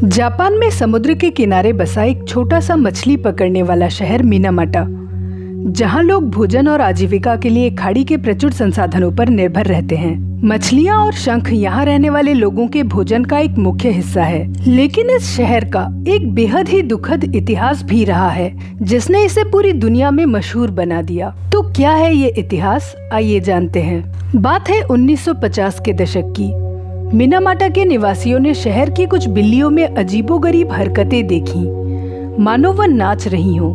Japan में समुद्र के किनारे बसा एक छोटा सा मछली पकड़ने वाला शहर मिनामाटा, जहां लोग भोजन और आजीविका के लिए खाड़ी के प्रचुर संसाधनों पर निर्भर रहते हैं। मछलियां और शंख यहां रहने वाले लोगों के भोजन का एक मुख्य हिस्सा है, लेकिन इस शहर का एक बेहद ही दुखद इतिहास भी रहा है, जिसने इसे पूरी दुनिया में मशहूर बना दिया। तो क्या है ये इतिहास, आइए जानते हैं। बात है 1950 के दशक की। मिनामाटा के निवासियों ने शहर की कुछ बिल्लियों में अजीबोगरीब हरकतें देखी, मानो वह नाच रही हों।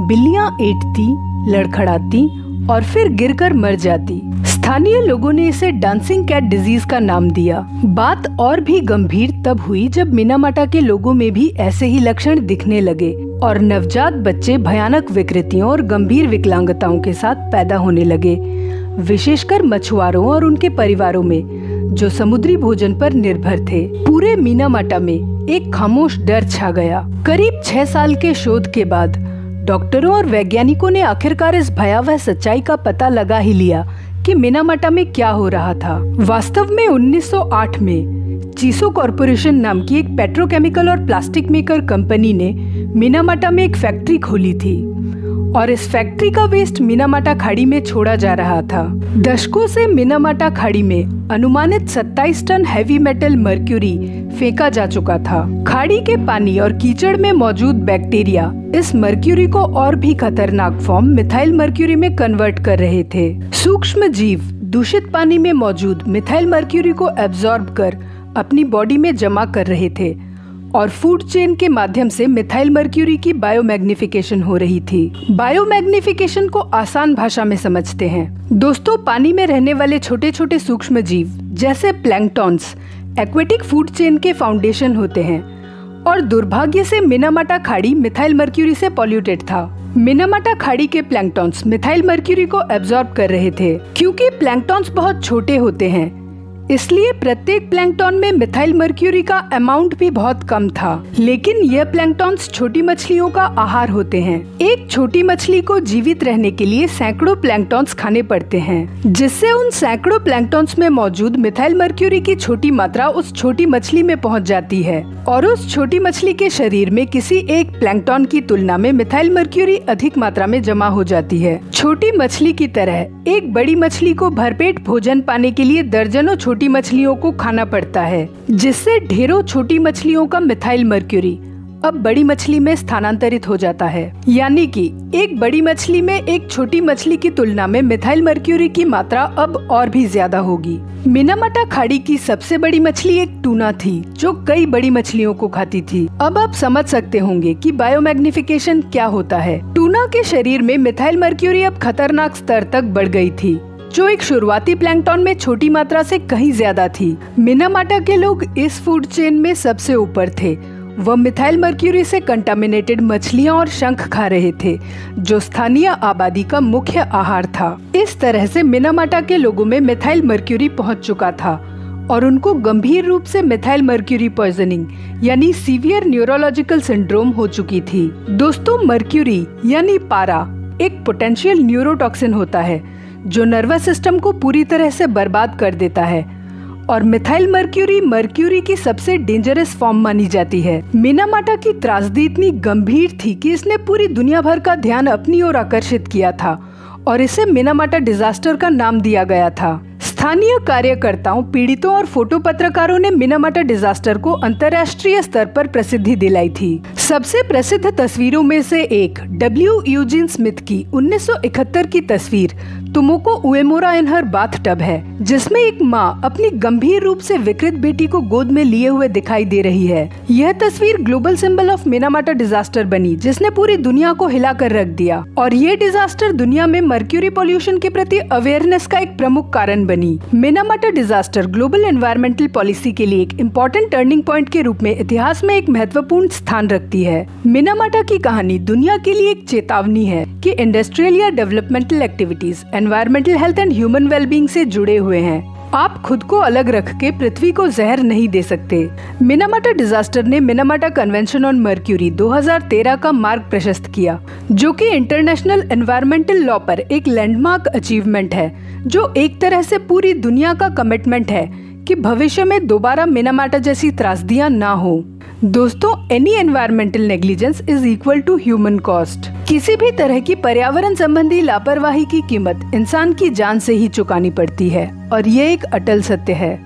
बिल्लियां ऐंठती, लड़खड़ाती और फिर गिरकर मर जाती। स्थानीय लोगों ने इसे डांसिंग कैट डिजीज का नाम दिया। बात और भी गंभीर तब हुई जब मिनामाटा के लोगों में भी ऐसे ही लक्षण दिखने लगे और नवजात बच्चे भयानक विकृतियों और गंभीर विकलांगताओं के साथ पैदा होने लगे, विशेषकर मछुआरों और उनके परिवारों में जो समुद्री भोजन पर निर्भर थे। पूरे मिनामाटा में एक खामोश डर छा गया। करीब 6 साल के शोध के बाद डॉक्टरों और वैज्ञानिकों ने आखिरकार इस भयावह सच्चाई का पता लगा ही लिया कि मिनामाटा में क्या हो रहा था। वास्तव में 1908 में चीसो कॉरपोरेशन नाम की एक पेट्रोकेमिकल और प्लास्टिक मेकर कंपनी ने मिनामाटा में एक फैक्ट्री खोली थी और इस फैक्ट्री का वेस्ट मिनामाटा खाड़ी में छोड़ा जा रहा था। दशकों से मिनामाटा खाड़ी में अनुमानित 27 टन हैवी मेटल मर्क्यूरी फेंका जा चुका था। खाड़ी के पानी और कीचड़ में मौजूद बैक्टीरिया इस मर्क्यूरी को और भी खतरनाक फॉर्म मिथाइल मर्क्यूरी में कन्वर्ट कर रहे थे। सूक्ष्म जीव दूषित पानी में मौजूद मिथाइल मर्क्यूरी को एब्जॉर्ब कर अपनी बॉडी में जमा कर रहे थे और फूड चेन के माध्यम से मिथाइल मर्क्यूरी की बायोमैग्निफिकेशन हो रही थी। बायोमैग्निफिकेशन को आसान भाषा में समझते हैं दोस्तों, पानी में रहने वाले छोटे छोटे सूक्ष्म जीव जैसे प्लैंकटॉन्स एक्वेटिक फूड चेन के फाउंडेशन होते हैं और दुर्भाग्य से मिनामाटा खाड़ी मिथाइल मर्क्यूरी से पॉल्यूटेड था। मिनामाटा खाड़ी के प्लैंकटॉन्स मिथाइल मर्क्यूरी को एब्जॉर्ब कर रहे थे। क्योंकि प्लैंकटॉन्स बहुत छोटे होते हैं, इसलिए प्रत्येक प्लैंकटन में मिथाइल मर्क्यूरी का अमाउंट भी बहुत कम था। लेकिन यह प्लैंकटॉन्स छोटी मछलियों का आहार होते हैं। एक छोटी मछली को जीवित रहने के लिए सैकड़ों प्लैंकटॉन्स खाने पड़ते हैं, जिससे उन सैकड़ों प्लैंकटॉन्स में मौजूद मिथाइल मर्क्यूरी की छोटी मात्रा उस छोटी मछली में पहुंच जाती है और उस छोटी मछली के शरीर में किसी एक प्लैंकटन की तुलना में मिथाइल मर्क्यूरी अधिक मात्रा में जमा हो जाती है। छोटी मछली की तरह एक बड़ी मछली को भरपेट भोजन पाने के लिए दर्जनों छोटी मछलियों को खाना पड़ता है, जिससे ढेरों छोटी मछलियों का मिथाइल मर्क्यूरी अब बड़ी मछली में स्थानांतरित हो जाता है। यानी कि एक बड़ी मछली में एक छोटी मछली की तुलना में मिथाइल मर्क्यूरी की मात्रा अब और भी ज्यादा होगी। मिनामाटा खाड़ी की सबसे बड़ी मछली एक टूना थी, जो कई बड़ी मछलियों को खाती थी। अब आप समझ सकते होंगे कि बायोमैग्निफिकेशन क्या होता है। टूना के शरीर में मिथाइल मर्क्यूरी अब खतरनाक स्तर तक बढ़ गई थी, जो एक शुरुआती प्लैंकटन में छोटी मात्रा से कहीं ज्यादा थी। मिनामाटा के लोग इस फूड चेन में सबसे ऊपर थे। वह मिथाइल मर्क्यूरी से कंटामिनेटेड मछलियां और शंख खा रहे थे, जो स्थानीय आबादी का मुख्य आहार था। इस तरह से मिनामाटा के लोगों में मिथाइल मर्क्यूरी पहुंच चुका था और उनको गंभीर रूप से मिथाइल मर्क्यूरी पॉइजनिंग यानी सीवियर न्यूरोलॉजिकल सिंड्रोम हो चुकी थी। दोस्तों, मर्क्यूरी यानी पारा एक पोटेंशियल न्यूरोटॉक्सिन होता है जो नर्वस सिस्टम को पूरी तरह से बर्बाद कर देता है और मिथाइल मर्क्यूरी की सबसे डेंजरस फॉर्म मानी जाती है। मिनामाटा की त्रासदी इतनी गंभीर थी कि इसने पूरी दुनिया भर का ध्यान अपनी ओर आकर्षित किया था और इसे मिनामाटा डिजास्टर का नाम दिया गया था। स्थानीय कार्यकर्ताओं, पीड़ितों और फोटो पत्रकारों ने मिनामाटा डिजास्टर को अंतर्राष्ट्रीय स्तर पर प्रसिद्धि दिलाई थी। सबसे प्रसिद्ध तस्वीरों में से एक डब्ल्यू यूजिन स्मिथ की 1971 की तस्वीर तुमोको उएमोरा इन हर बाथटब है, जिसमें एक माँ अपनी गंभीर रूप से विकृत बेटी को गोद में लिए हुए दिखाई दे रही है। यह तस्वीर global symbol of Minamata disaster बनी, जिसने पूरी दुनिया को हिलाकर रख दिया और ये डिजास्टर दुनिया में मर्क्यूरी पॉल्यूशन के प्रति अवेयरनेस का एक प्रमुख कारण बनी। Minamata disaster global environmental policy के लिए एक इम्पोर्टेंट टर्निंग पॉइंट के रूप में इतिहास में एक महत्वपूर्ण स्थान रखती है। मिनामाटा की कहानी दुनिया के लिए एक चेतावनी है कि इंडस्ट्रियल या developmental activities environmental health and human wellbeing से जुड़े हुए हैं। आप खुद को अलग रख के पृथ्वी को जहर नहीं दे सकते। मिनामाटा डिजास्टर ने मिनामाटा कन्वेंशन ऑन मर्क्यूरी 2013 का मार्ग प्रशस्त किया, जो कि इंटरनेशनल एनवायरमेंटल लॉ पर एक लैंडमार्क अचीवमेंट है, जो एक तरह से पूरी दुनिया का कमिटमेंट है कि भविष्य में दोबारा मिनामाटा जैसी त्रासदियां ना हो। दोस्तों, any environmental negligence is equal to human cost. किसी भी तरह की पर्यावरण संबंधी लापरवाही की कीमत इंसान की जान से ही चुकानी पड़ती है और ये एक अटल सत्य है।